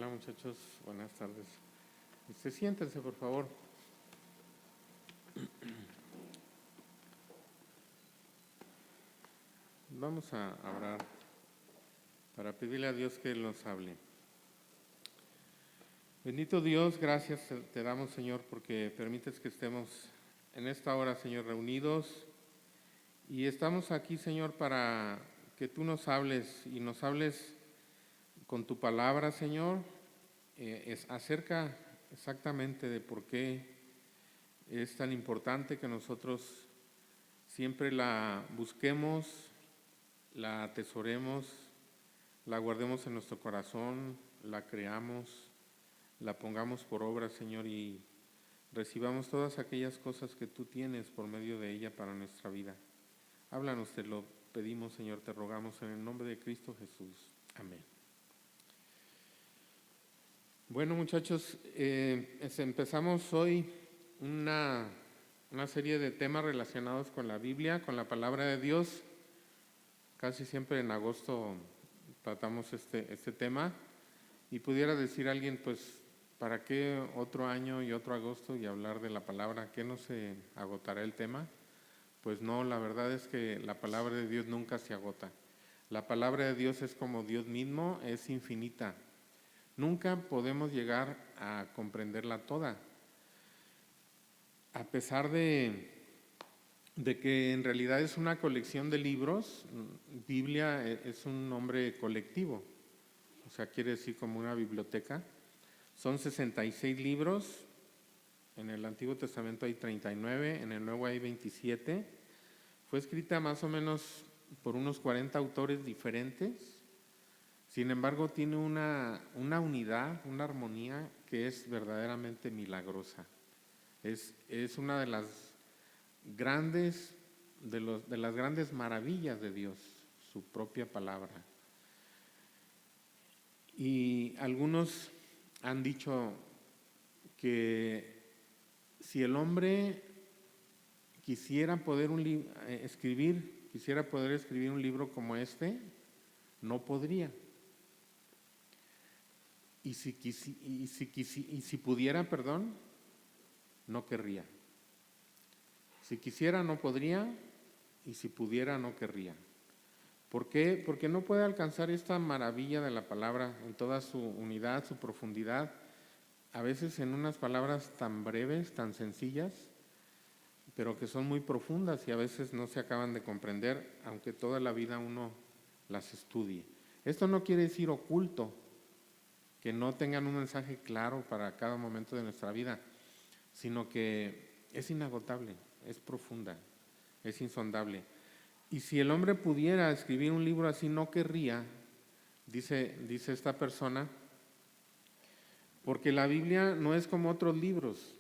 Hola muchachos, buenas tardes. Siéntense por favor. Vamos a orar para pedirle a Dios que Él nos hable. Bendito Dios, gracias te damos, Señor, porque permites que estemos en esta hora, Señor, reunidos. Y estamos aquí, Señor, para que tú nos hables y nos hables con tu palabra, Señor, acerca exactamente de por qué es tan importante que nosotros siempre la busquemos, la atesoremos, la guardemos en nuestro corazón, la creamos, la pongamos por obra, Señor, y recibamos todas aquellas cosas que tú tienes por medio de ella para nuestra vida. Háblanos, te lo pedimos, Señor, te rogamos en el nombre de Cristo Jesús. Amén. Bueno, muchachos, empezamos hoy una serie de temas relacionados con la Biblia, con la palabra de Dios. Casi siempre en agosto tratamos este tema y pudiera decir alguien, pues, ¿para qué otro año y otro agosto y hablar de la palabra? ¿Qué no se agotará el tema? Pues no, la verdad es que la palabra de Dios nunca se agota. La palabra de Dios es como Dios mismo, es infinita. Nunca podemos llegar a comprenderla toda. A pesar de que en realidad es una colección de libros, Biblia es un nombre colectivo, o sea, quiere decir como una biblioteca. Son 66 libros, en el Antiguo Testamento hay 39, en el Nuevo hay 27. Fue escrita más o menos por unos 40 autores diferentes. Sin embargo, tiene una unidad, una armonía que es verdaderamente milagrosa. Es una de las grandes maravillas de Dios, su propia palabra. Y algunos han dicho que si el hombre quisiera poder escribir un libro como este, no podría. Y si pudiera, no querría. Si quisiera, no podría, y si pudiera, no querría. ¿Por qué? Porque no puede alcanzar esta maravilla de la palabra en toda su unidad, su profundidad, a veces en unas palabras tan breves, tan sencillas, pero que son muy profundas y a veces no se acaban de comprender, aunque toda la vida uno las estudie. Esto no quiere decir oculto, que no tengan un mensaje claro para cada momento de nuestra vida, sino que es inagotable, es profunda, es insondable. Y si el hombre pudiera escribir un libro así, no querría, dice esta persona, porque la Biblia no es como otros libros.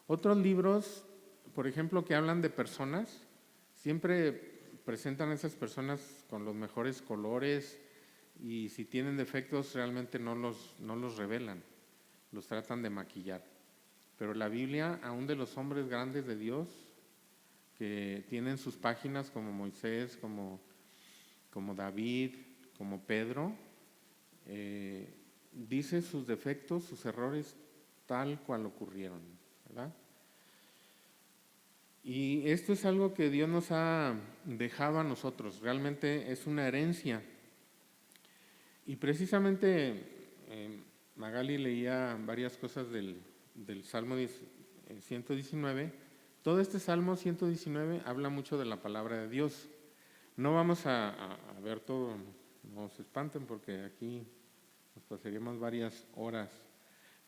Otros libros, por ejemplo, que hablan de personas, siempre presentan a esas personas con los mejores colores, y si tienen defectos realmente no los revelan, los tratan de maquillar. Pero la Biblia, aún de los hombres grandes de Dios, que tienen sus páginas como Moisés, como David, como Pedro, dice sus defectos, sus errores tal cual ocurrieron, ¿verdad? Y esto es algo que Dios nos ha dejado a nosotros, realmente es una herencia. Y precisamente Magali leía varias cosas del Salmo 119. Todo este Salmo 119 habla mucho de la palabra de Dios. No vamos a ver todo, no se espanten porque aquí nos pasaríamos varias horas.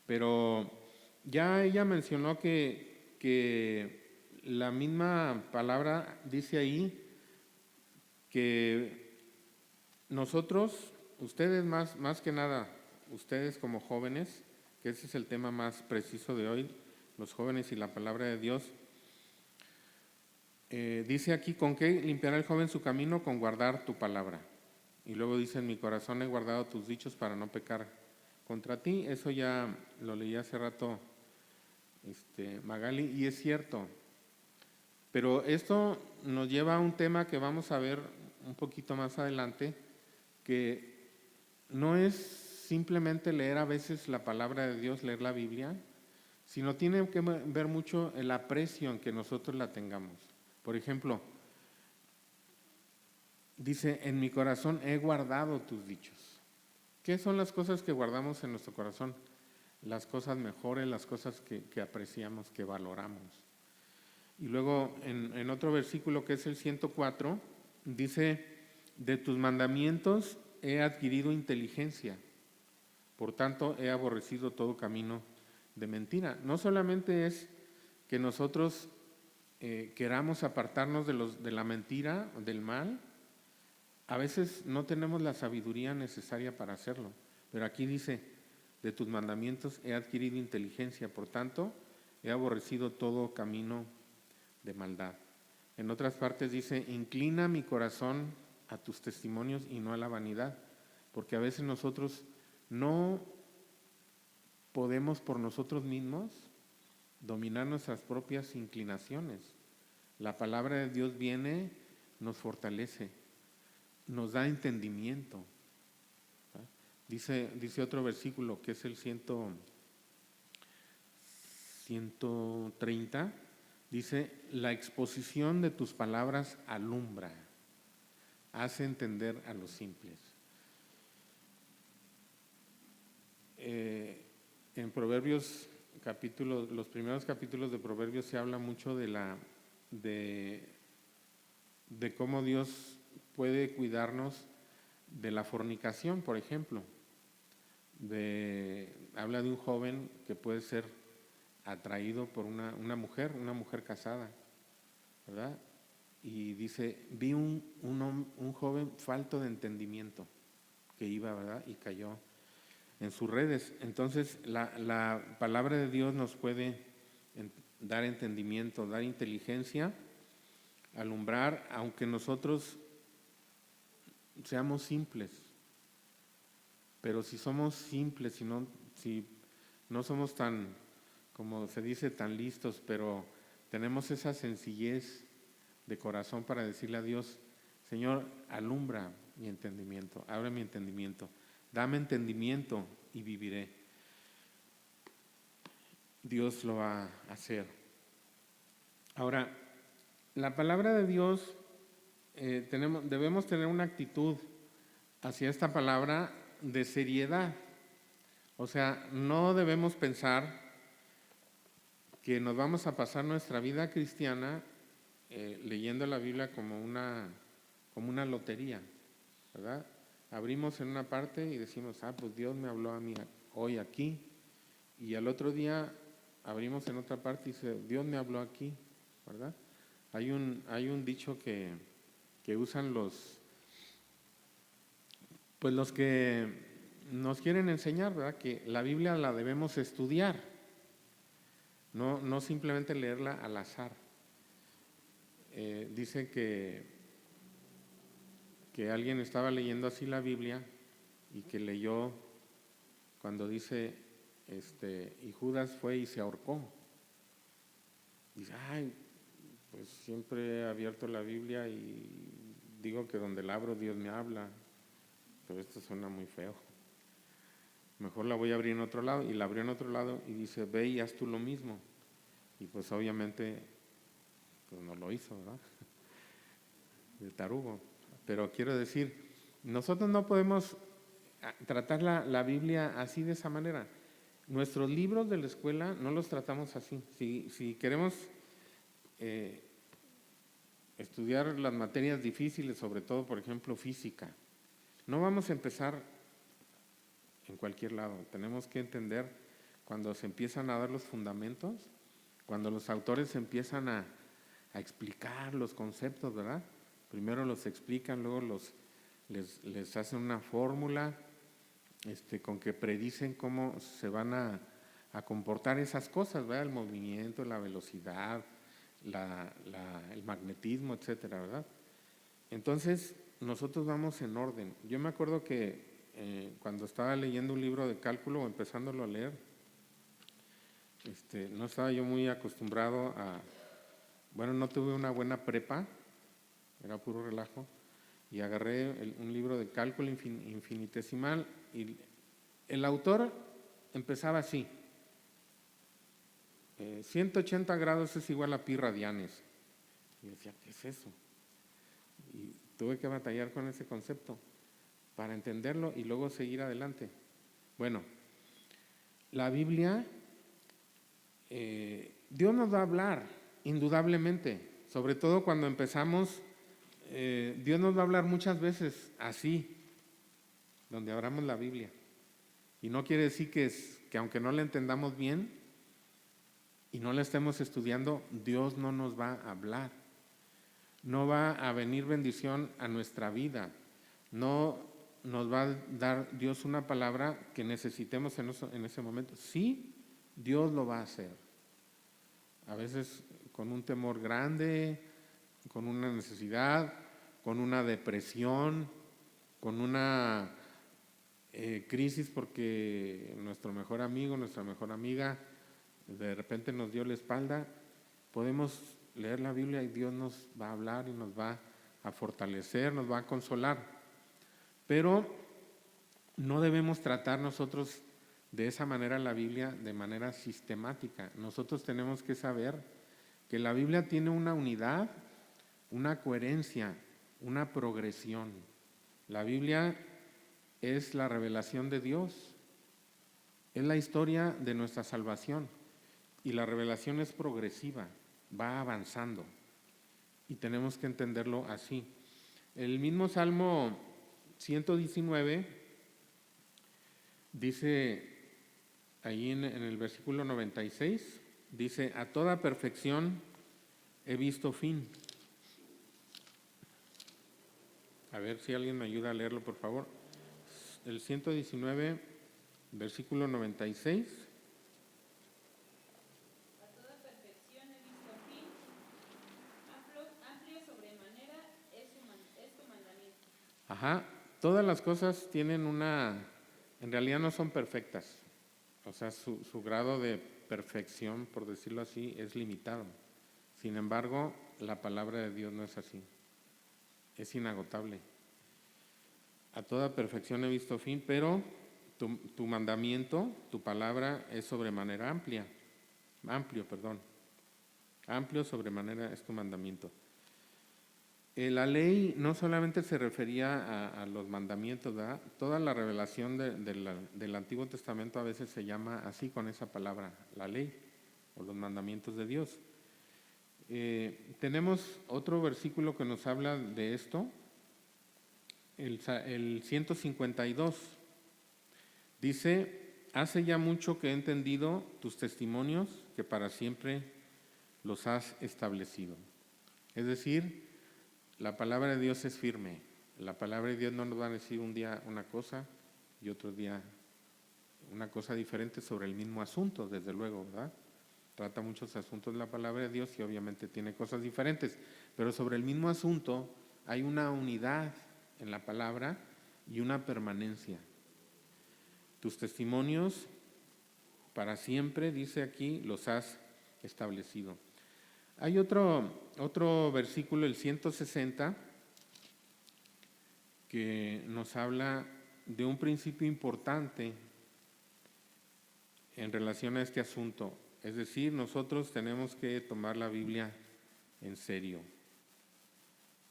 Pero ya ella mencionó que la misma palabra dice ahí que nosotros, ustedes más que nada, ustedes como jóvenes, que ese es el tema más preciso de hoy, los jóvenes y la palabra de Dios, dice aquí, ¿con qué limpiará el joven su camino? Con guardar tu palabra. Y luego dice, en mi corazón he guardado tus dichos para no pecar contra ti. Eso ya lo leí hace rato Magali, y es cierto. Pero esto nos lleva a un tema que vamos a ver un poquito más adelante, que no es simplemente leer a veces la palabra de Dios, leer la Biblia, sino tiene que ver mucho el aprecio en que nosotros la tengamos. Por ejemplo, dice, en mi corazón he guardado tus dichos. ¿Qué son las cosas que guardamos en nuestro corazón? Las cosas mejores, las cosas que apreciamos, que valoramos. Y luego en otro versículo que es el 104, dice, de tus mandamientos he adquirido inteligencia, por tanto he aborrecido todo camino de mentira. No solamente es que nosotros queramos apartarnos de la mentira, del mal, a veces no tenemos la sabiduría necesaria para hacerlo, pero aquí dice, de tus mandamientos he adquirido inteligencia, por tanto he aborrecido todo camino de maldad. En otras partes dice, inclina mi corazón a tus testimonios y no a la vanidad, porque a veces nosotros no podemos por nosotros mismos dominar nuestras propias inclinaciones. La palabra de Dios viene, nos fortalece, nos da entendimiento. Dice otro versículo que es el 130, dice, la exposición de tus palabras alumbra, hace entender a los simples. En Proverbios, los primeros capítulos de Proverbios se habla mucho de cómo Dios puede cuidarnos de la fornicación, por ejemplo. Habla de un joven que puede ser atraído por una mujer casada, ¿verdad? Y dice, vi un joven falto de entendimiento que iba, ¿verdad? Y cayó en sus redes. Entonces, la palabra de Dios nos puede dar entendimiento, dar inteligencia, alumbrar, aunque nosotros seamos simples. Pero si somos simples, si no somos tan, como se dice, tan listos, pero tenemos esa sencillez de corazón para decirle a Dios, Señor, alumbra mi entendimiento, abre mi entendimiento, dame entendimiento y viviré. Dios lo va a hacer. Ahora, la palabra de Dios, debemos tener una actitud hacia esta palabra de seriedad. O sea, no debemos pensar que nos vamos a pasar nuestra vida cristiana leyendo la Biblia como una lotería, ¿verdad? Abrimos en una parte y decimos, pues Dios me habló a mí hoy aquí, y al otro día abrimos en otra parte y dice, Dios me habló aquí, ¿verdad? Hay un dicho que usan los que nos quieren enseñar, ¿verdad? Que la Biblia la debemos estudiar, no simplemente leerla al azar. Dice que alguien estaba leyendo así la Biblia y que leyó cuando dice, y Judas fue y se ahorcó. Dice, pues siempre he abierto la Biblia y digo que donde la abro Dios me habla, pero esto suena muy feo. Mejor la voy a abrir en otro lado, y la abrió en otro lado y dice, ve y haz tú lo mismo. Y pues obviamente pues no lo hizo, ¿verdad? De tarugo. Pero quiero decir, nosotros no podemos tratar la Biblia así, de esa manera. Nuestros libros de la escuela no los tratamos así. Si queremos estudiar las materias difíciles, sobre todo, por ejemplo, física, no vamos a empezar en cualquier lado. Tenemos que entender cuando se empiezan a dar los fundamentos, cuando los autores empiezan a explicar los conceptos, ¿verdad? Primero los explican, luego les hacen una fórmula con que predicen cómo se van a comportar esas cosas, ¿verdad? El movimiento, la velocidad, el magnetismo, etcétera, ¿verdad? Entonces, nosotros vamos en orden. Yo me acuerdo que cuando estaba leyendo un libro de cálculo o empezándolo a leer, no estaba yo muy acostumbrado no tuve una buena prepa, era puro relajo, y agarré un libro de cálculo infinitesimal y El autor empezaba así: 180 grados es igual a pi radianes. Y yo decía, ¿qué es eso? Y tuve que batallar con ese concepto para entenderlo y luego seguir adelante. Bueno, la Biblia, Dios nos va a hablar, indudablemente, sobre todo cuando empezamos. Dios nos va a hablar muchas veces así, donde abramos la Biblia. Y no quiere decir que aunque no la entendamos bien y no la estemos estudiando, Dios no nos va a hablar. No va a venir bendición a nuestra vida. No nos va a dar Dios una palabra que necesitemos en ese momento. Sí, Dios lo va a hacer. A veces con un temor grande, con una necesidad, con una depresión, con una crisis porque nuestro mejor amigo, nuestra mejor amiga de repente nos dio la espalda. Podemos leer la Biblia y Dios nos va a hablar y nos va a fortalecer, nos va a consolar. Pero no debemos tratar nosotros de esa manera la Biblia, de manera sistemática. Nosotros tenemos que saber que la Biblia tiene una unidad, una coherencia, una progresión. La Biblia es la revelación de Dios, es la historia de nuestra salvación y la revelación es progresiva, va avanzando y tenemos que entenderlo así. El mismo Salmo 119 dice ahí en el versículo 96, dice: a toda perfección he visto fin. A ver si alguien me ayuda a leerlo, por favor. El 119, versículo 96. A toda perfección he visto fin, amplio sobremanera es tu mandamiento. Ajá, todas las cosas tienen en realidad no son perfectas. O sea, su grado de perfección, por decirlo así, es limitado. Sin embargo, la palabra de Dios no es así. Es inagotable. A toda perfección he visto fin, pero tu mandamiento, tu palabra es sobremanera amplio, amplio sobremanera es tu mandamiento. La ley no solamente se refería a los mandamientos, ¿verdad? Toda la revelación del Antiguo Testamento a veces se llama así, con esa palabra, la ley o los mandamientos de Dios. Tenemos otro versículo que nos habla de esto, el 152. Dice: hace ya mucho que he entendido tus testimonios, que para siempre los has establecido. Es decir, la palabra de Dios es firme. La palabra de Dios no nos va a decir un día una cosa y otro día una cosa diferente sobre el mismo asunto, desde luego, ¿verdad? Trata muchos asuntos de la palabra de Dios y obviamente tiene cosas diferentes, pero sobre el mismo asunto hay una unidad en la palabra y una permanencia. Tus testimonios para siempre, dice aquí, los has establecido. Hay otro versículo, el 160, que nos habla de un principio importante en relación a este asunto. Es decir, nosotros tenemos que tomar la Biblia en serio.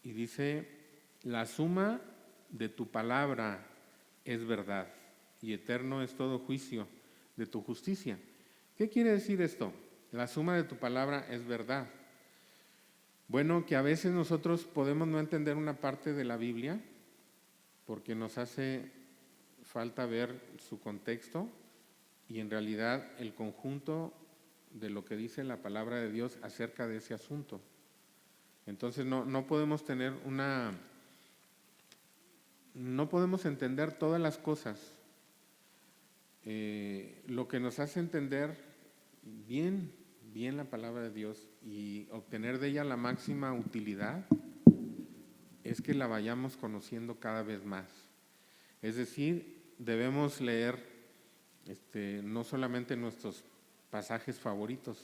Y dice: la suma de tu palabra es verdad, y eterno es todo juicio de tu justicia. ¿Qué quiere decir esto? La suma de tu palabra es verdad. Bueno, que a veces nosotros podemos no entender una parte de la Biblia porque nos hace falta ver su contexto y en realidad el conjunto de lo que dice la palabra de Dios acerca de ese asunto. Entonces no podemos tener no podemos entender todas las cosas. Lo que nos hace entender bien la palabra de Dios y obtener de ella la máxima utilidad es que la vayamos conociendo cada vez más. Es decir, debemos leer no solamente nuestros pasajes favoritos.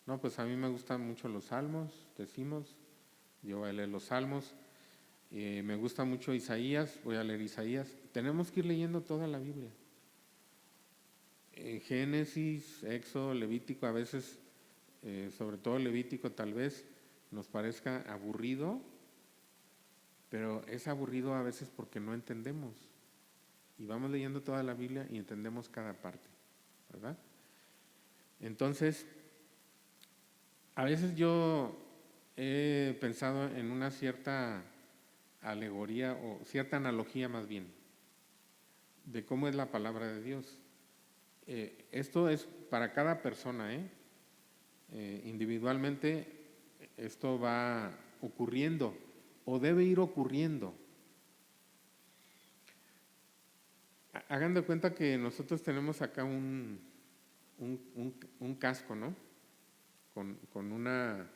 No, pues a mí me gustan mucho los salmos, decimos, yo voy a leer los salmos. Me gusta mucho Isaías, voy a leer Isaías. Tenemos que ir leyendo toda la Biblia. Génesis, Éxodo, Levítico, a veces, sobre todo Levítico tal vez, nos parezca aburrido, pero es aburrido a veces porque no entendemos. Y vamos leyendo toda la Biblia y entendemos cada parte, ¿verdad? Entonces, a veces yo he pensado en una cierta alegoría o cierta analogía más bien de cómo es la palabra de Dios. Esto es para cada persona, individualmente esto va ocurriendo o debe ir ocurriendo. Hagan de cuenta que nosotros tenemos acá un casco, ¿no? Con una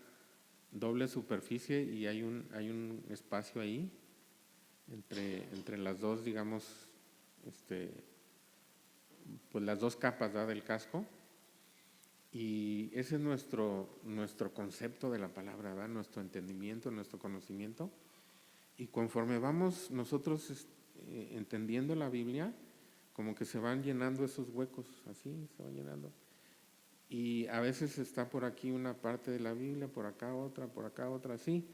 doble superficie y hay un espacio ahí entre las dos, digamos, pues las dos capas, ¿verdad?, del casco. Y ese es nuestro concepto de la palabra, ¿verdad?, nuestro entendimiento, nuestro conocimiento. Y conforme vamos nosotros entendiendo la Biblia, como que se van llenando esos huecos, así se van llenando. Y a veces está por aquí una parte de la Biblia, por acá otra, así.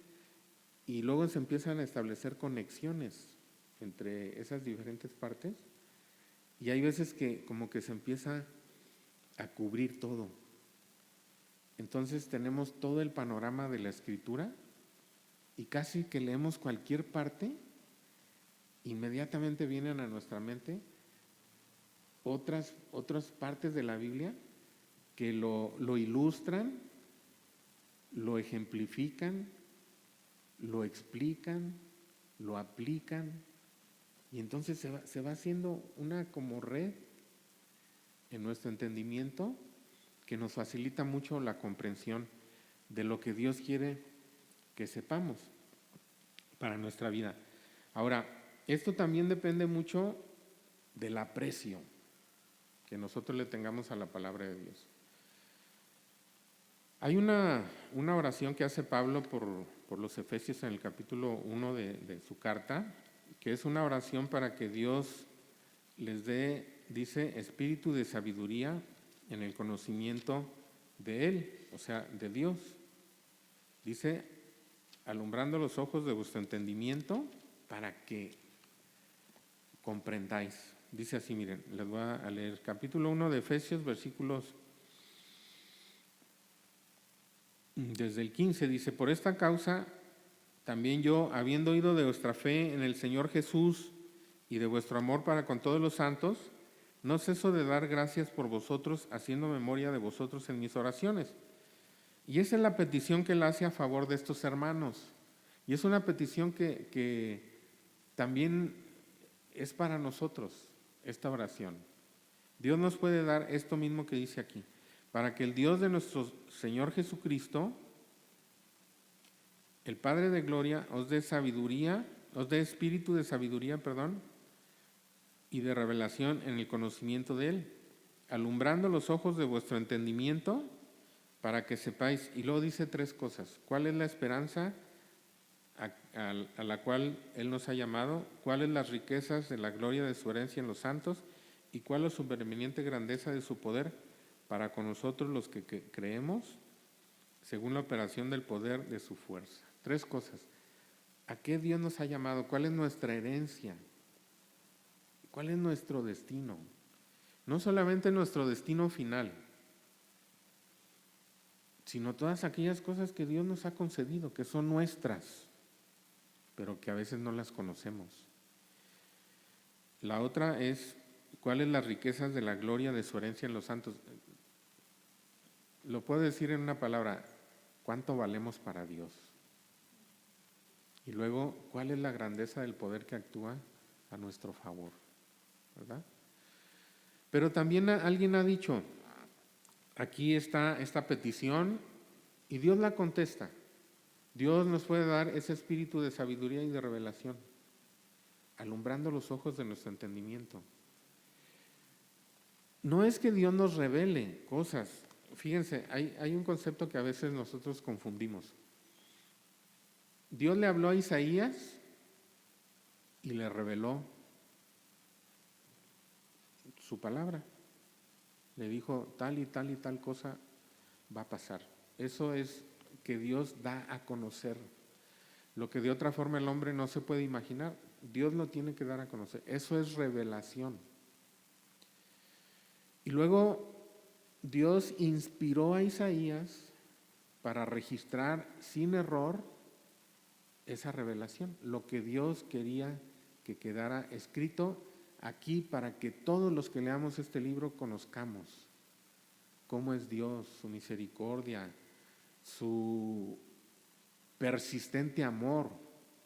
Y luego se empiezan a establecer conexiones entre esas diferentes partes. Y hay veces que como que se empieza a cubrir todo. Entonces tenemos todo el panorama de la Escritura y casi que leemos cualquier parte, inmediatamente vienen a nuestra mente otras partes de la Biblia que lo ilustran, lo ejemplifican, lo explican, lo aplican, y entonces se va haciendo una como red en nuestro entendimiento que nos facilita mucho la comprensión de lo que Dios quiere que sepamos para nuestra vida. Ahora, esto también depende mucho del aprecio que nosotros le tengamos a la palabra de Dios. Hay una oración que hace Pablo por los Efesios en el capítulo 1 de su carta, que es una oración para que Dios les dé, dice, espíritu de sabiduría en el conocimiento de Él, o sea, de Dios. Dice, alumbrando los ojos de vuestro entendimiento para que comprendáis. Dice así, miren, les voy a leer capítulo 1 de Efesios, versículos desde el 15, dice, por esta causa también yo, habiendo oído de vuestra fe en el Señor Jesús y de vuestro amor para con todos los santos, no ceso de dar gracias por vosotros, haciendo memoria de vosotros en mis oraciones. Y esa es la petición que él hace a favor de estos hermanos. Y es una petición que también es para nosotros, esta oración. Dios nos puede dar esto mismo que dice aquí, para que el Dios de nuestro Señor Jesucristo, el Padre de gloria, os dé espíritu de sabiduría, y de revelación en el conocimiento de Él, alumbrando los ojos de vuestro entendimiento, para que sepáis. Y luego dice tres cosas: cuál es la esperanza a la cual Él nos ha llamado, cuáles las riquezas de la gloria de su herencia en los santos, y cuál la superveniente grandeza de su poder para con nosotros los que creemos, según la operación del poder de su fuerza. Tres cosas. ¿A qué Dios nos ha llamado? ¿Cuál es nuestra herencia? ¿Cuál es nuestro destino? No solamente nuestro destino final, sino todas aquellas cosas que Dios nos ha concedido, que son nuestras, pero que a veces no las conocemos. La otra es, ¿cuáles las riquezas de la gloria de su herencia en los santos? Lo puedo decir en una palabra: ¿cuánto valemos para Dios? Y luego, ¿cuál es la grandeza del poder que actúa a nuestro favor? ¿Verdad? Pero también alguien ha dicho, aquí está esta petición y Dios la contesta. Dios nos puede dar ese espíritu de sabiduría y de revelación, alumbrando los ojos de nuestro entendimiento. No es que Dios nos revele cosas. Fíjense, hay un concepto que a veces nosotros confundimos. Dios le habló a Isaías y le reveló su palabra. le dijo tal y tal y tal cosa va a pasar. Eso es que Dios da a conocer. Lo que de otra forma el hombre no se puede imaginar, Dios lo tiene que dar a conocer. Eso es revelación. Y luego Dios inspiró a Isaías para registrar sin error esa revelación, lo que Dios quería que quedara escrito aquí para que todos los que leamos este libro conozcamos cómo es Dios, su misericordia, su persistente amor,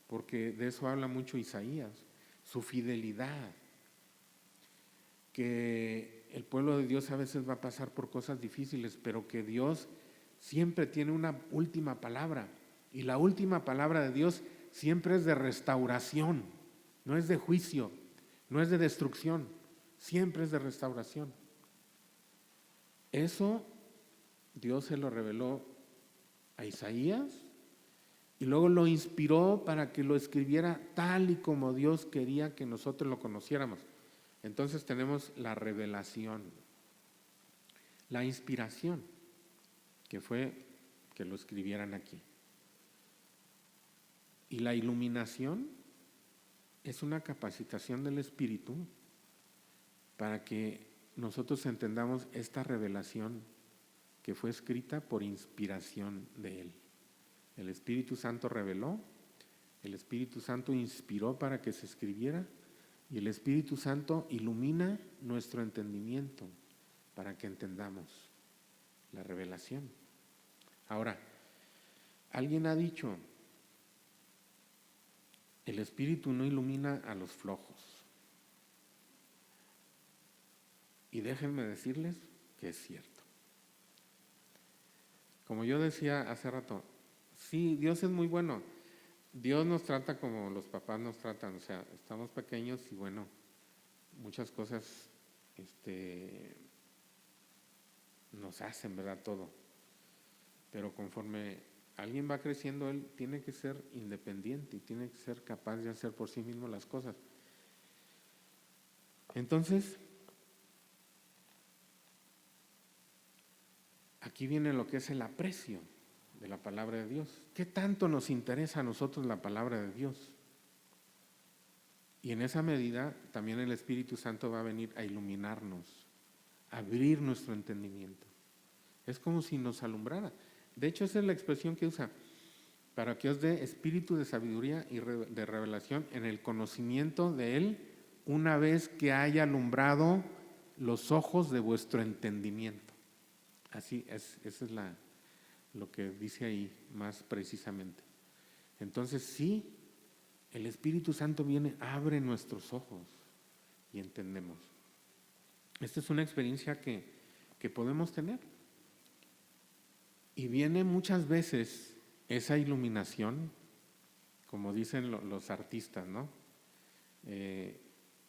porque de eso habla mucho Isaías, su fidelidad, que el pueblo de Dios a veces va a pasar por cosas difíciles, pero que Dios siempre tiene una última palabra, y la última palabra de Dios siempre es de restauración, no es de juicio, no es de destrucción, siempre es de restauración. Eso Dios se lo reveló a Isaías y luego lo inspiró para que lo escribiera tal y como Dios quería que nosotros lo conociéramos. Entonces tenemos la revelación, la inspiración, que fue que lo escribieran aquí. Y la iluminación es una capacitación del Espíritu para que nosotros entendamos esta revelación que fue escrita por inspiración de Él. El Espíritu Santo reveló, el Espíritu Santo inspiró para que se escribiera y el Espíritu Santo ilumina nuestro entendimiento para que entendamos la revelación. Ahora, alguien ha dicho, el Espíritu no ilumina a los flojos. Y déjenme decirles que es cierto. Como yo decía hace rato, sí, Dios es muy bueno. Dios nos trata como los papás nos tratan, o sea, estamos pequeños y bueno, muchas cosas nos hacen, ¿verdad? Todo. Pero conforme alguien va creciendo, él tiene que ser independiente y tiene que ser capaz de hacer por sí mismo las cosas. Entonces, aquí viene lo que es el aprecio de la palabra de Dios. ¿Qué tanto nos interesa a nosotros la palabra de Dios? Y en esa medida también el Espíritu Santo va a venir a iluminarnos, a abrir nuestro entendimiento. Es como si nos alumbrara. De hecho, esa es la expresión que usa, para que os dé espíritu de sabiduría y de revelación en el conocimiento de Él, una vez que haya alumbrado los ojos de vuestro entendimiento. Así es, eso es lo que dice ahí más precisamente. Entonces sí, el Espíritu Santo viene, abre nuestros ojos y entendemos. Esta es una experiencia que podemos tener. Y viene muchas veces esa iluminación, como dicen los artistas, ¿no?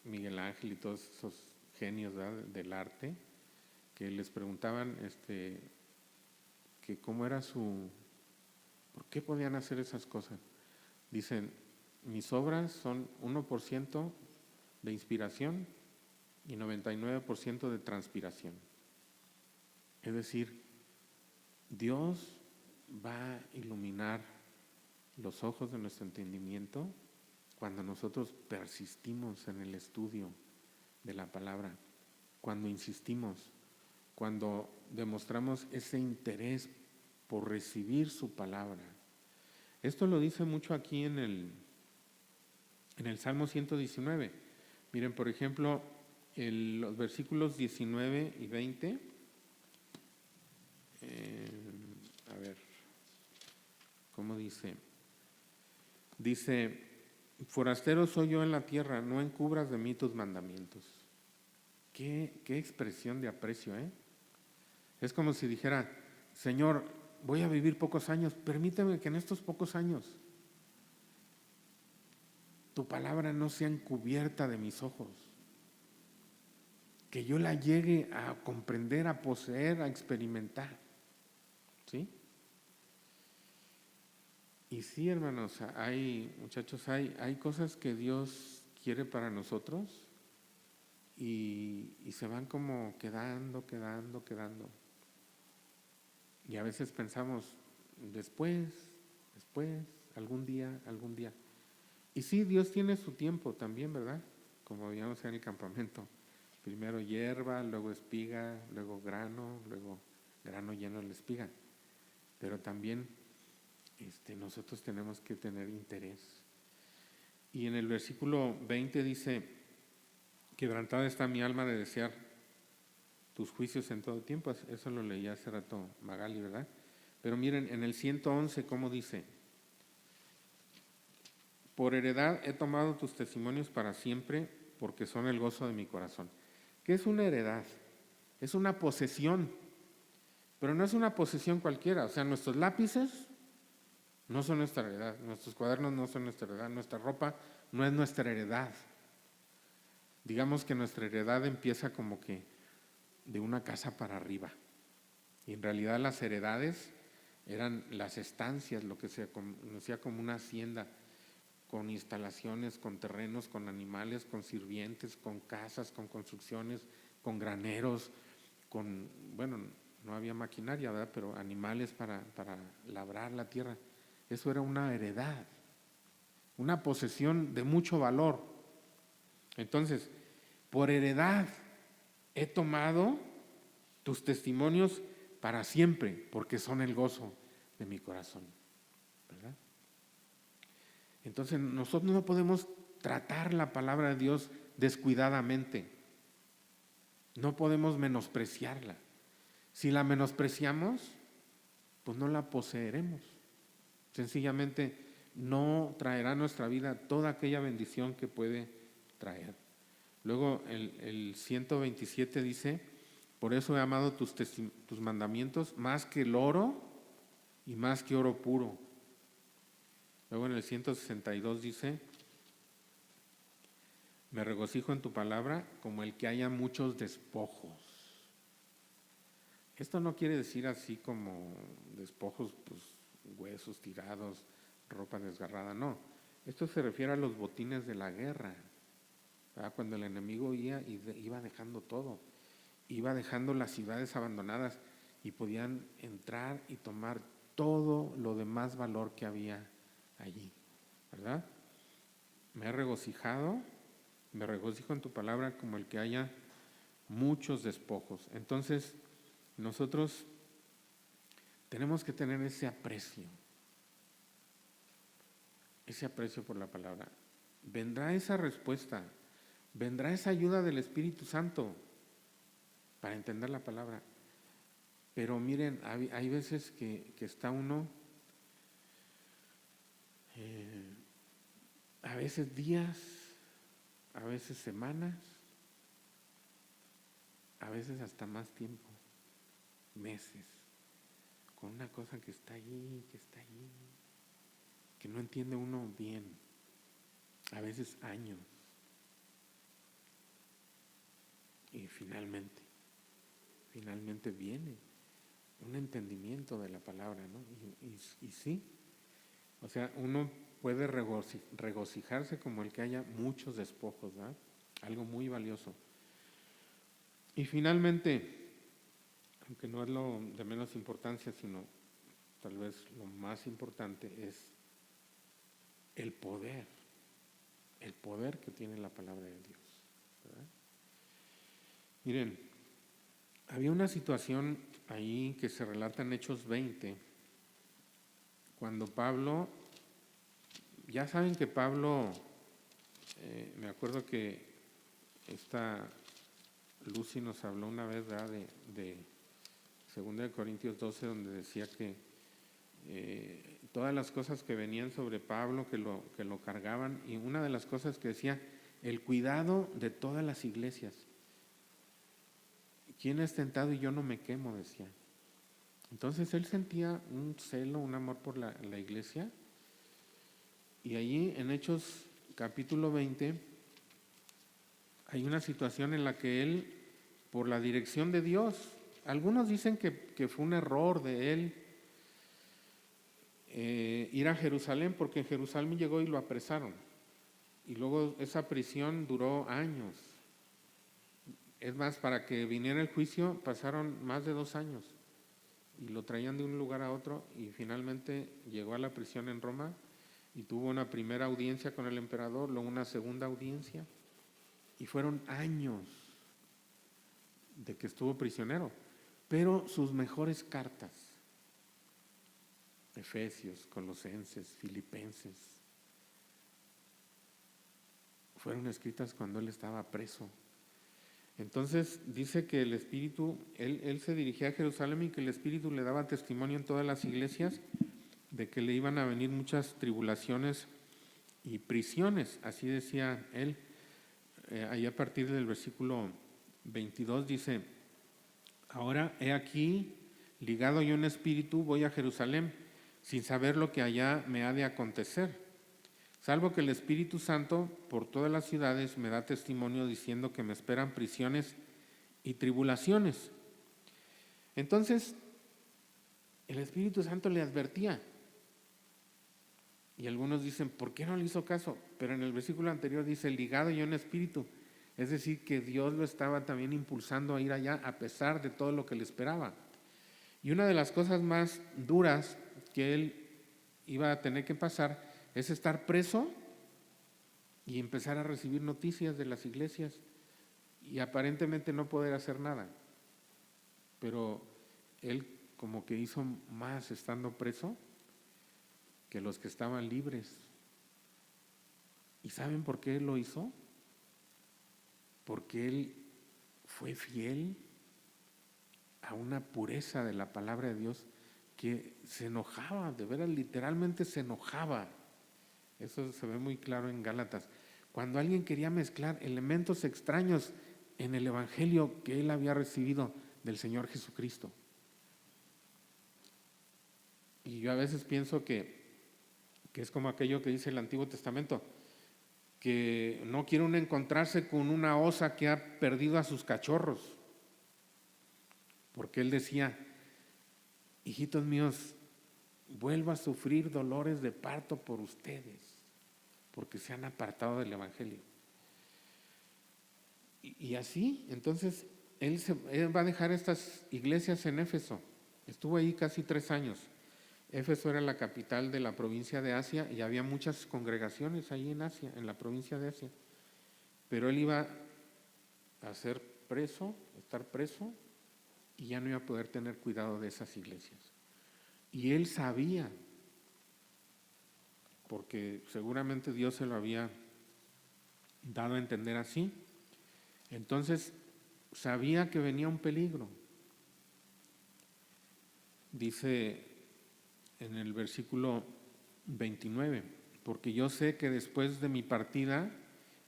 Miguel Ángel y todos esos genios, ¿verdad?, del arte, que les preguntaban que cómo era ¿por qué podían hacer esas cosas? Dicen, mis obras son 1% de inspiración y 99% de transpiración. Es decir, Dios va a iluminar los ojos de nuestro entendimiento cuando nosotros persistimos en el estudio de la palabra, cuando insistimos, cuando demostramos ese interés por recibir su palabra. Esto lo dice mucho aquí en el Salmo 119. Miren, por ejemplo, los versículos 19 y 20. A ver, ¿cómo dice? Dice, forastero soy yo en la tierra, no encubras de mí tus mandamientos. Qué expresión de aprecio, ¿eh? Es como si dijera, Señor, voy a vivir pocos años, permíteme que en estos pocos años tu palabra no sea encubierta de mis ojos, que yo la llegue a comprender, a poseer, a experimentar. ¿Sí? Y sí, hermanos, muchachos, hay cosas que Dios quiere para nosotros y se van como quedando. Y a veces pensamos, después, algún día. Y sí, Dios tiene su tiempo también, ¿verdad? Como veíamos en el campamento. Primero hierba, luego espiga, luego grano lleno de la espiga. Pero también nosotros tenemos que tener interés. Y en el versículo 20 dice, quebrantada está mi alma de desear tus juicios en todo tiempo. Eso lo leí hace rato Magali, ¿verdad? Pero miren, en el 111, ¿cómo dice? Por heredad he tomado tus testimonios para siempre, porque son el gozo de mi corazón. ¿Qué es una heredad? Es una posesión, pero no es una posesión cualquiera. O sea, nuestros lápices no son nuestra heredad, nuestros cuadernos no son nuestra heredad, nuestra ropa no es nuestra heredad. Digamos que nuestra heredad empieza como que de una casa para arriba. Y en realidad las heredades eran las estancias, lo que se conocía como una hacienda, con instalaciones, con terrenos, con animales, con sirvientes, con casas, con construcciones, con graneros, no había maquinaria, ¿verdad? Pero animales para labrar la tierra. Eso era una heredad, una posesión de mucho valor. Entonces, por heredad he tomado tus testimonios para siempre, porque son el gozo de mi corazón, ¿verdad? Entonces nosotros no podemos tratar la palabra de Dios descuidadamente. No podemos menospreciarla. Si la menospreciamos, pues no la poseeremos. Sencillamente no traerá a nuestra vida toda aquella bendición que puede traer. Luego el 127 dice, por eso he amado tus mandamientos más que el oro y más que oro puro. Luego en el 162 dice, me regocijo en tu palabra como el que haya muchos despojos. Esto no quiere decir así como despojos, pues huesos tirados, ropa desgarrada, no. Esto se refiere a los botines de la guerra, ¿verdad? Cuando el enemigo iba dejando todo, iba dejando las ciudades abandonadas y podían entrar y tomar todo lo de más valor que había allí, ¿verdad? Me he regocijado, me regocijo en tu palabra como el que haya muchos despojos. Entonces, nosotros tenemos que tener ese aprecio por la palabra. Vendrá esa respuesta, vendrá esa ayuda del Espíritu Santo para entender la palabra. Pero miren, hay veces que está uno, a veces días, a veces semanas, a veces hasta más tiempo, meses, con una cosa que está allí, que no entiende uno bien, a veces años. Y finalmente viene un entendimiento de la palabra, ¿no? Y sí, o sea, uno puede regocijarse como el que haya muchos despojos, ¿verdad? Algo muy valioso. Y finalmente, aunque no es lo de menos importancia, sino tal vez lo más importante es el poder que tiene la palabra de Dios, ¿verdad? Miren, había una situación ahí que se relata en Hechos 20, cuando Pablo, ya saben que Pablo, me acuerdo que esta Lucy nos habló una vez, ¿verdad? de 2 Corintios 12, donde decía que todas las cosas que venían sobre Pablo, que lo cargaban, y una de las cosas que decía, el cuidado de todas las iglesias. ¿Quién es tentado y yo no me quemo?, decía. Entonces él sentía un celo, un amor por la iglesia, y allí en Hechos capítulo 20 hay una situación en la que él, por la dirección de Dios, algunos dicen que fue un error de él ir a Jerusalén, porque en Jerusalén llegó y lo apresaron, y luego esa prisión duró años, Es más, para que viniera el juicio pasaron más de 2 años y lo traían de un lugar a otro y finalmente llegó a la prisión en Roma y tuvo una primera audiencia con el emperador, luego una segunda audiencia y fueron años de que estuvo prisionero. Pero sus mejores cartas, Efesios, Colosenses, Filipenses, fueron escritas cuando él estaba preso. Entonces dice que el Espíritu, él se dirigía a Jerusalén y que el Espíritu le daba testimonio en todas las iglesias de que le iban a venir muchas tribulaciones y prisiones, así decía él. Ahí a partir del versículo 22 dice: ahora he aquí, ligado yo en espíritu, voy a Jerusalén, sin saber lo que allá me ha de acontecer, salvo que el Espíritu Santo por todas las ciudades me da testimonio diciendo que me esperan prisiones y tribulaciones. Entonces, el Espíritu Santo le advertía. Y algunos dicen, ¿por qué no le hizo caso? Pero en el versículo anterior dice, ligado yo en espíritu. Es decir, que Dios lo estaba también impulsando a ir allá a pesar de todo lo que le esperaba. Y una de las cosas más duras que él iba a tener que pasar es estar preso y empezar a recibir noticias de las iglesias y aparentemente no poder hacer nada. Pero él como que hizo más estando preso que los que estaban libres. ¿Y saben por qué él lo hizo? Porque él fue fiel a una pureza de la palabra de Dios que se enojaba, de veras literalmente se enojaba. Eso se ve muy claro en Gálatas. Cuando alguien quería mezclar elementos extraños en el evangelio que él había recibido del Señor Jesucristo. Y yo a veces pienso que es como aquello que dice el Antiguo Testamento, que no quiere uno encontrarse con una osa que ha perdido a sus cachorros. Porque él decía, hijitos míos, vuelvo a sufrir dolores de parto por ustedes, porque se han apartado del evangelio. Y así, entonces, él va a dejar estas iglesias en Éfeso. Estuvo ahí casi 3 años. Éfeso era la capital de la provincia de Asia y había muchas congregaciones ahí en Asia, en la provincia de Asia. Pero él iba a ser preso, estar preso, y ya no iba a poder tener cuidado de esas iglesias. Y él sabía, porque seguramente Dios se lo había dado a entender así, entonces sabía que venía un peligro. Dice en el versículo 29, porque yo sé que después de mi partida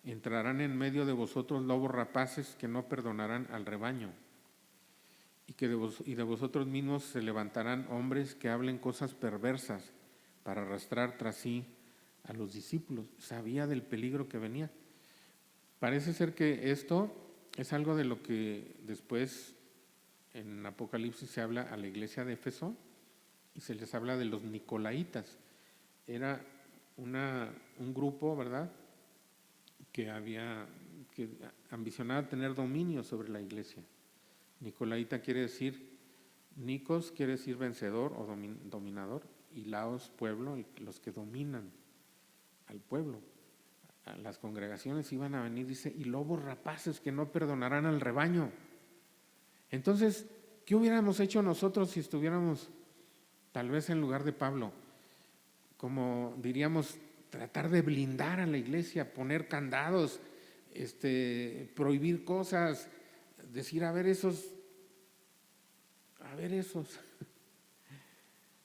entrarán en medio de vosotros lobos rapaces que no perdonarán al rebaño, y de vosotros mismos se levantarán hombres que hablen cosas perversas para arrastrar tras sí a los discípulos. Sabía del peligro que venía. Parece ser que esto es algo de lo que después en Apocalipsis se habla a la iglesia de Éfeso y se les habla de los nicolaitas. Era un grupo, ¿verdad?, que ambicionaba tener dominio sobre la iglesia. Nicolaita quiere decir, Nikos quiere decir vencedor o dominador, y laos, pueblo, los que dominan al pueblo. A las congregaciones iban a venir, dice, y lobos rapaces que no perdonarán al rebaño. Entonces, ¿qué hubiéramos hecho nosotros si estuviéramos tal vez en lugar de Pablo? Como diríamos, tratar de blindar a la iglesia, poner candados, prohibir cosas, decir, a ver esos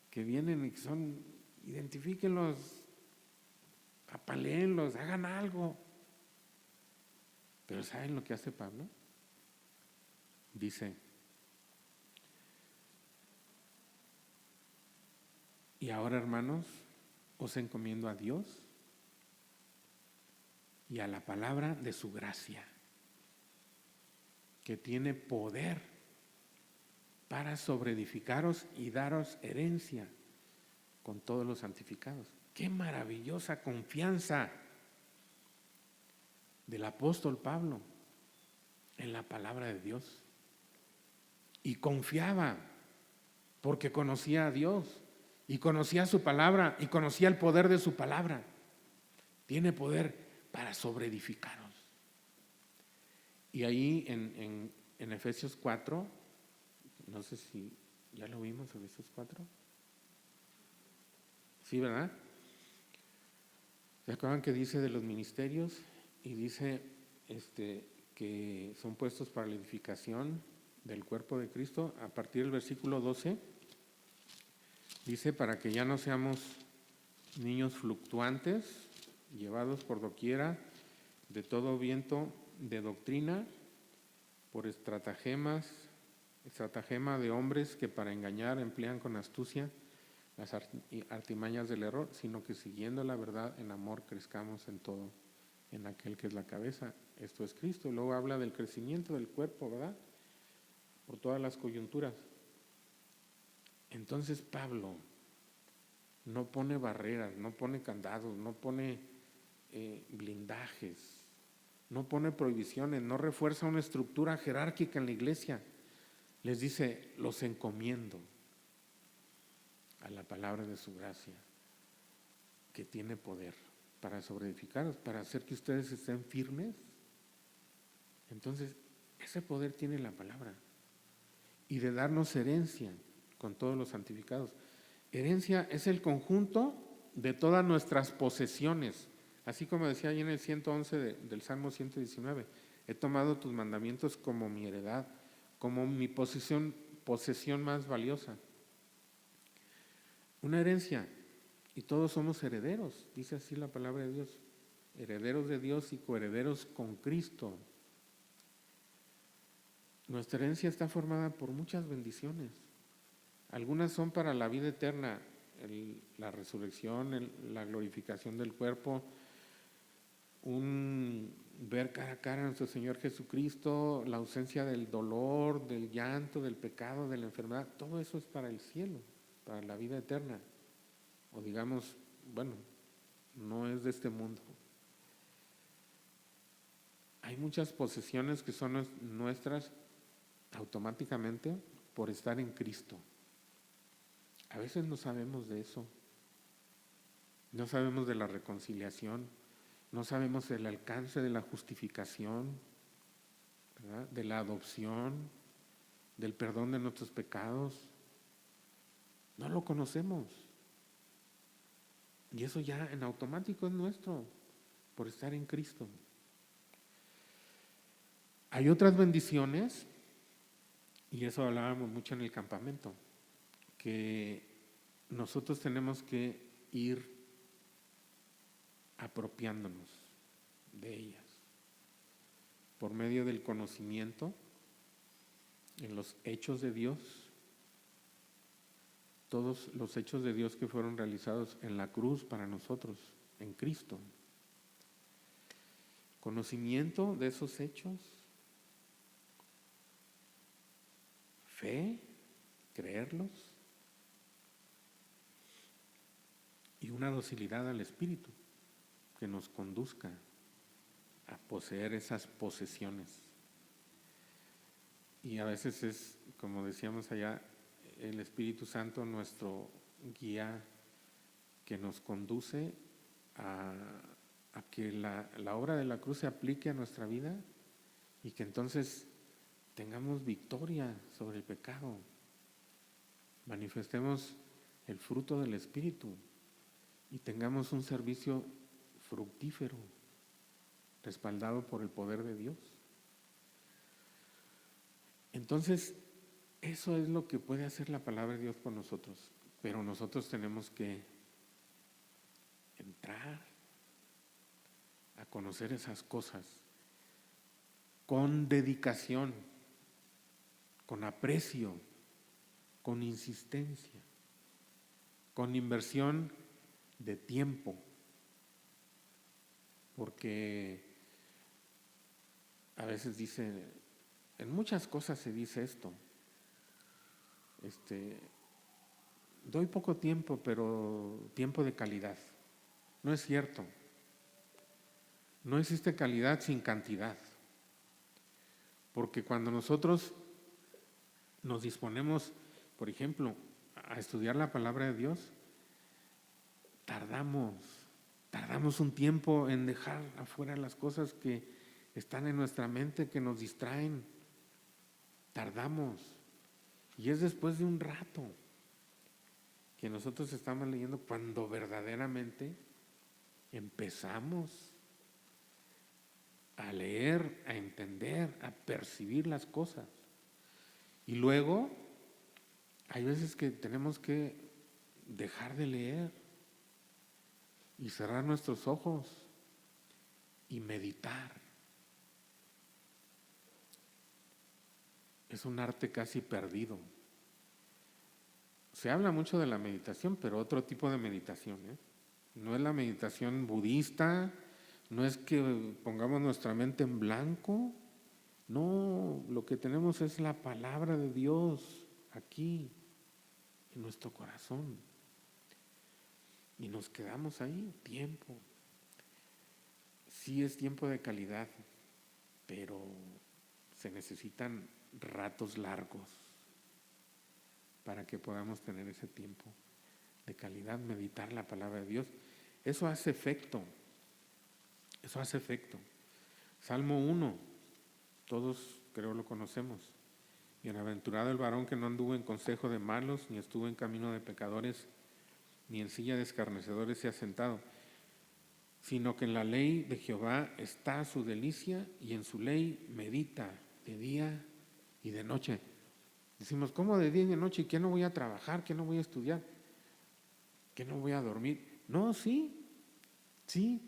que vienen y que son, identifíquenlos, apaléenlos, hagan algo. Pero ¿saben lo que hace Pablo? Dice, y ahora, hermanos, os encomiendo a Dios y a la palabra de su gracia, que tiene poder para sobreedificaros y daros herencia con todos los santificados. ¡Qué maravillosa confianza del apóstol Pablo! en la palabra de Dios y confiaba porque conocía a Dios y conocía su palabra y conocía el poder de su palabra. Tiene poder para sobreedificaros. Y ahí en Efesios 4, no sé si ya lo vimos, Efesios 4. Sí, ¿verdad? ¿Se acuerdan que dice de los ministerios? Y dice que son puestos para la edificación del cuerpo de Cristo. A partir del versículo 12, dice: para que ya no seamos niños fluctuantes, llevados por doquiera de todo viento de doctrina, por estratagema de hombres que para engañar emplean con astucia las artimañas del error, sino que siguiendo la verdad en amor crezcamos en todo, en aquel que es la cabeza, esto es Cristo. Luego habla del crecimiento del cuerpo, ¿verdad? Por todas las coyunturas. Entonces Pablo no pone barreras, no pone candados, no pone blindajes, no pone prohibiciones, no refuerza una estructura jerárquica en la iglesia. Les dice: los encomiendo a la palabra de su gracia, que tiene poder para sobreedificaros, para hacer que ustedes estén firmes. Entonces, ese poder tiene la palabra, y de darnos herencia con todos los santificados. Herencia es el conjunto de todas nuestras posesiones, así como decía ahí en el 111 del Salmo 119: he tomado tus mandamientos como mi heredad, como mi posesión más valiosa. Una herencia, y todos somos herederos, dice así la palabra de Dios, herederos de Dios y coherederos con Cristo. Nuestra herencia está formada por muchas bendiciones. Algunas son para la vida eterna, la resurrección, la glorificación del cuerpo, ver cara a cara a nuestro Señor Jesucristo, la ausencia del dolor, del llanto, del pecado, de la enfermedad. Todo eso es para el cielo, para la vida eterna. O digamos, bueno, no es de este mundo. Hay muchas posesiones que son nuestras automáticamente por estar en Cristo. A veces no sabemos de eso. No sabemos de la reconciliación, no sabemos el alcance de la justificación, ¿verdad? De la adopción, del perdón de nuestros pecados. No lo conocemos. Y eso ya en automático es nuestro, por estar en Cristo. Hay otras bendiciones, y eso hablábamos mucho en el campamento, que nosotros tenemos que ir apropiándonos de ellas por medio del conocimiento en los hechos de Dios, todos los hechos de Dios que fueron realizados en la cruz para nosotros, en Cristo. Conocimiento de esos hechos, fe, creerlos, y una docilidad al Espíritu que nos conduzca a poseer esas posesiones. Y a veces es, como decíamos allá, el Espíritu Santo nuestro guía, que nos conduce a que la obra de la cruz se aplique a nuestra vida, y que entonces tengamos victoria sobre el pecado, manifestemos el fruto del Espíritu y tengamos un servicio fructífero, respaldado por el poder de Dios. Entonces, eso es lo que puede hacer la palabra de Dios por nosotros, pero nosotros tenemos que entrar a conocer esas cosas con dedicación, con aprecio, con insistencia, con inversión de tiempo, porque a veces dice, en muchas cosas se dice esto, doy poco tiempo, pero tiempo de calidad. No es cierto. No existe calidad sin cantidad, Porque cuando nosotros nos disponemos, por ejemplo, a estudiar la palabra de Dios, tardamos un tiempo en dejar afuera las cosas que están en nuestra mente, que nos distraen. Tardamos. Y es después de un rato que nosotros estamos leyendo cuando verdaderamente empezamos a leer, a entender, a percibir las cosas. Y luego hay veces que tenemos que dejar de leer y cerrar nuestros ojos y meditar. Es un arte casi perdido. Se habla mucho de la meditación, pero otro tipo de meditación, ¿eh? No es la meditación budista, no es que pongamos nuestra mente en blanco. No, lo que tenemos es la palabra de Dios aquí, en nuestro corazón. Y nos quedamos ahí tiempo. Sí es tiempo de calidad, pero se necesitan ratos largos para que podamos tener ese tiempo de calidad, meditar la palabra de Dios. Eso hace efecto. Salmo 1, todos creo lo conocemos. Bienaventurado el varón que no anduvo en consejo de malos, ni estuvo en camino de pecadores, ni en silla de escarnecedores se ha sentado, sino que en la ley de Jehová está su delicia, y en su ley medita de día y de noche. Decimos, ¿cómo de día y de noche? ¿Qué no voy a trabajar? ¿Qué no voy a estudiar? ¿Qué no voy a dormir? No, sí,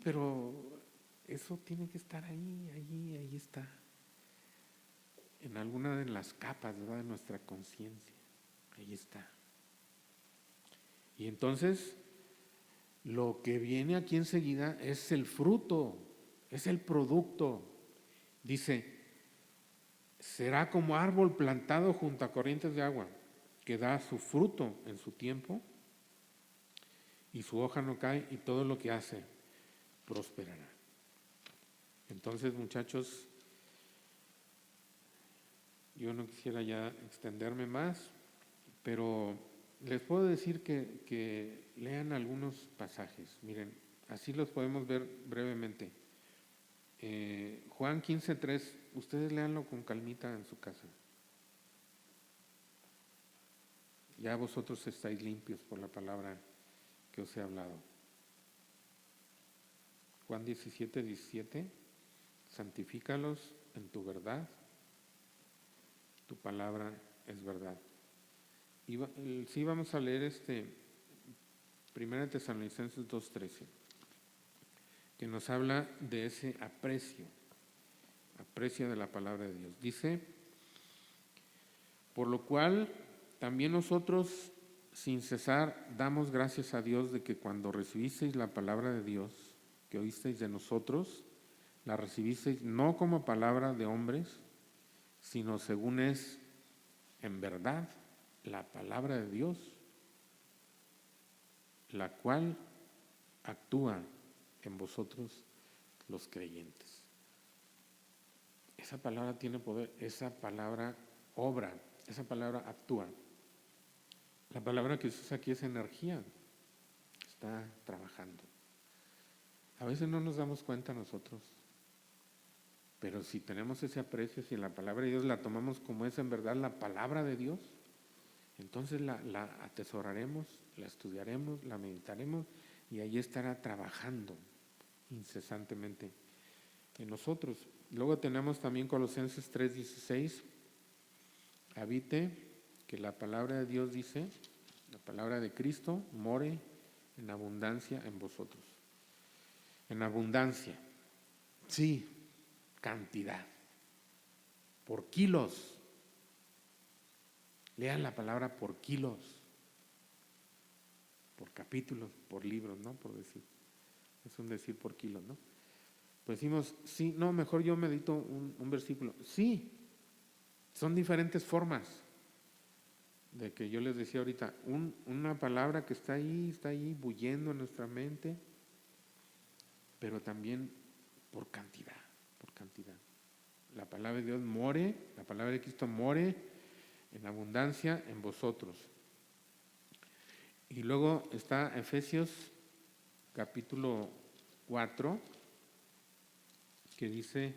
pero eso tiene que estar ahí está. En alguna de las capas, ¿verdad?, de nuestra conciencia. Ahí está. Y entonces, lo que viene aquí enseguida es el fruto, es el producto. Dice, será como árbol plantado junto a corrientes de agua, que da su fruto en su tiempo, y su hoja no cae, y todo lo que hace prosperará. Entonces, muchachos, yo no quisiera ya extenderme más, pero les puedo decir que lean algunos pasajes. Miren, así los podemos ver brevemente. Juan 15:3, ustedes léanlo con calmita en su casa. Ya vosotros estáis limpios por la palabra que os he hablado. Juan 17:17, santifícalos en tu verdad, tu palabra es verdad. Y sí vamos a leer 1 Tesalonicenses 2:13, que nos habla de ese aprecio de la palabra de Dios. Dice, por lo cual también nosotros sin cesar damos gracias a Dios de que cuando recibisteis la palabra de Dios, que oísteis de nosotros, la recibisteis no como palabra de hombres, sino según es en verdad la palabra de Dios, la cual actúa en vosotros los creyentes. Esa palabra tiene poder, esa palabra obra, esa palabra actúa. La palabra que se usa aquí es energía, está trabajando. A veces no nos damos cuenta nosotros, pero si tenemos ese aprecio, si la palabra de Dios la tomamos como es en verdad la palabra de Dios, entonces la atesoraremos, la estudiaremos, la meditaremos, y ahí estará trabajando incesantemente en nosotros. Luego tenemos también Colosenses 3:16, habite, que la palabra de Dios dice, la palabra de Cristo more en abundancia en vosotros. En abundancia, sí, cantidad, por kilos. Lean la palabra por kilos, por capítulos, por libros, ¿no? Por decir, es un decir por kilos, ¿no? Pues decimos, sí, no, mejor yo medito un versículo. Sí, son diferentes formas de que yo les decía ahorita, una palabra que está ahí bullendo en nuestra mente, pero también por cantidad. La palabra de Dios more, la palabra de Cristo more en abundancia en vosotros. Y luego está Efesios capítulo 4, que dice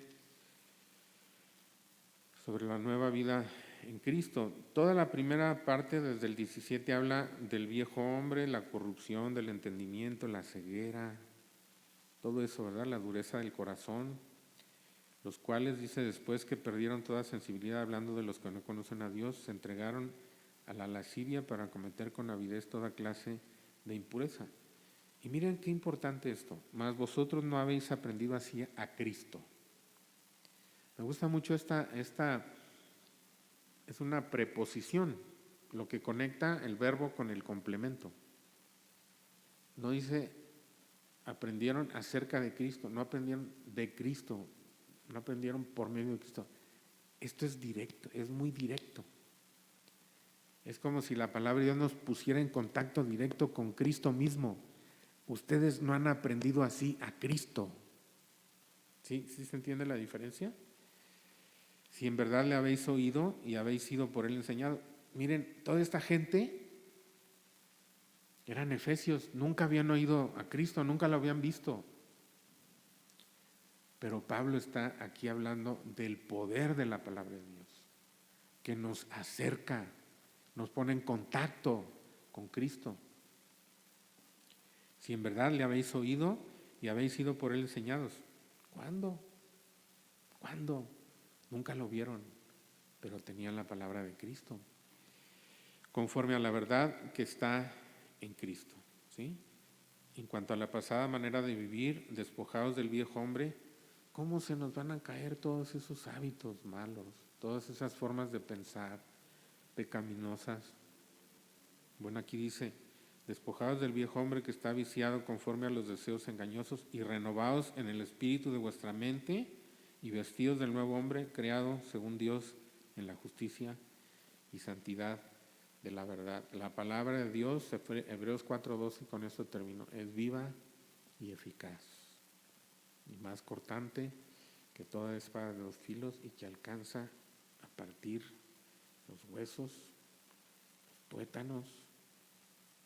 sobre la nueva vida en Cristo. Toda la primera parte, desde el 17, habla del viejo hombre, la corrupción del entendimiento, la ceguera, todo eso, ¿verdad? La dureza del corazón, los cuales, dice después, que perdieron toda sensibilidad, hablando de los que no conocen a Dios, se entregaron a la lascivia para cometer con avidez toda clase de impureza. Y miren qué importante esto, mas vosotros no habéis aprendido así a Cristo. Me gusta mucho esta es una preposición, lo que conecta el verbo con el complemento. No dice aprendieron acerca de Cristo, no aprendieron de Cristo, no aprendieron por medio de Cristo. Esto es directo, es muy directo. Es como si la palabra de Dios nos pusiera en contacto directo con Cristo mismo. Ustedes no han aprendido así a Cristo. ¿Sí se entiende la diferencia? Si en verdad le habéis oído y habéis sido por él enseñado. Miren, toda esta gente eran efesios, nunca habían oído a Cristo, nunca lo habían visto. Pero Pablo está aquí hablando del poder de la palabra de Dios, que nos acerca, nos pone en contacto con Cristo. Si en verdad le habéis oído y habéis sido por él enseñados. ¿Cuándo? ¿Cuándo? Nunca lo vieron, pero tenían la palabra de Cristo, conforme a la verdad que está en Cristo, ¿sí? En cuanto a la pasada manera de vivir, despojados del viejo hombre, ¿cómo se nos van a caer todos esos hábitos malos, todas esas formas de pensar pecaminosas? Bueno, aquí dice, despojados del viejo hombre que está viciado conforme a los deseos engañosos y renovados en el espíritu de vuestra mente y vestidos del nuevo hombre creado según Dios en la justicia y santidad de la verdad. La palabra de Dios, Hebreos 4:12, con esto termino, es viva y eficaz y más cortante que toda espada de 2 filos y que alcanza a partir los huesos, los tuétanos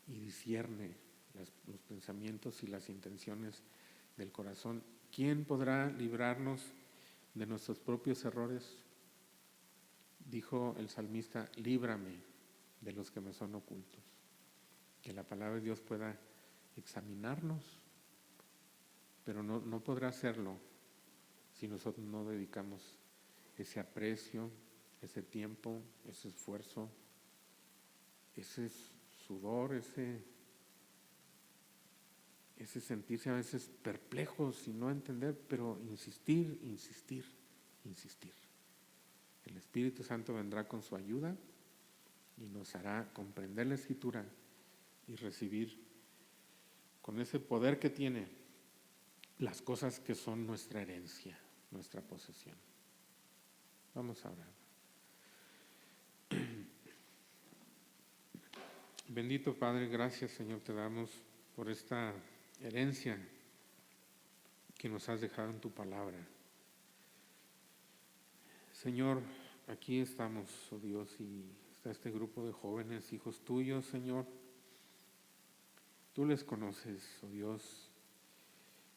y discierne los pensamientos y las intenciones del corazón. ¿Quién podrá librarnos de nuestros propios errores? Dijo el salmista, líbrame de los que me son ocultos. Que la palabra de Dios pueda examinarnos, pero no podrá hacerlo si nosotros no dedicamos ese aprecio, ese tiempo, ese esfuerzo, ese sudor, ese sentirse a veces perplejos y no entender, pero insistir. El Espíritu Santo vendrá con su ayuda y nos hará comprender la Escritura y recibir con ese poder que tiene las cosas que son nuestra herencia, nuestra posesión. Vamos a orar. Bendito Padre, gracias Señor te damos por esta herencia que nos has dejado en tu palabra. Señor, aquí estamos, oh Dios, y está este grupo de jóvenes, hijos tuyos, Señor. Tú les conoces, oh Dios.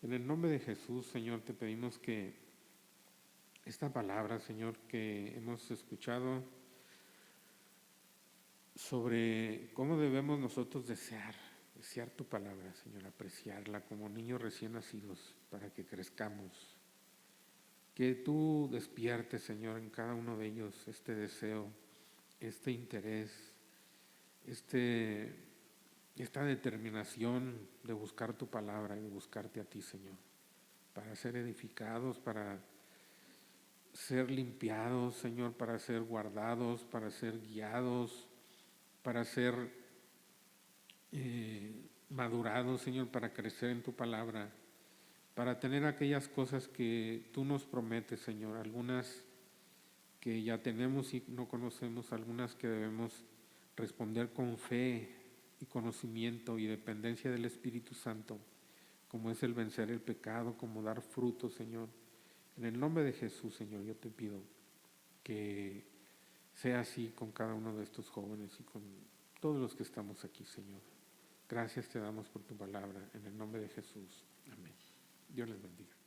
En el nombre de Jesús, Señor, te pedimos que esta palabra, Señor, que hemos escuchado sobre cómo debemos nosotros desear tu palabra, Señor, apreciarla como niños recién nacidos para que crezcamos. Que tú despiertes, Señor, en cada uno de ellos este deseo, este interés, esta determinación de buscar tu palabra y de buscarte a ti, Señor, para ser edificados, para ser limpiados, Señor, para ser guardados, para ser guiados, para ser madurados, Señor, para crecer en tu palabra, para tener aquellas cosas que tú nos prometes, Señor, algunas que ya tenemos y no conocemos, algunas que debemos responder con fe y conocimiento y dependencia del Espíritu Santo, como es el vencer el pecado, como dar fruto, Señor, En el nombre de Jesús, Señor, yo te pido que sea así con cada uno de estos jóvenes y con todos los que estamos aquí, Señor. Gracias te damos por tu palabra. En el nombre de Jesús. Amén. Dios les bendiga.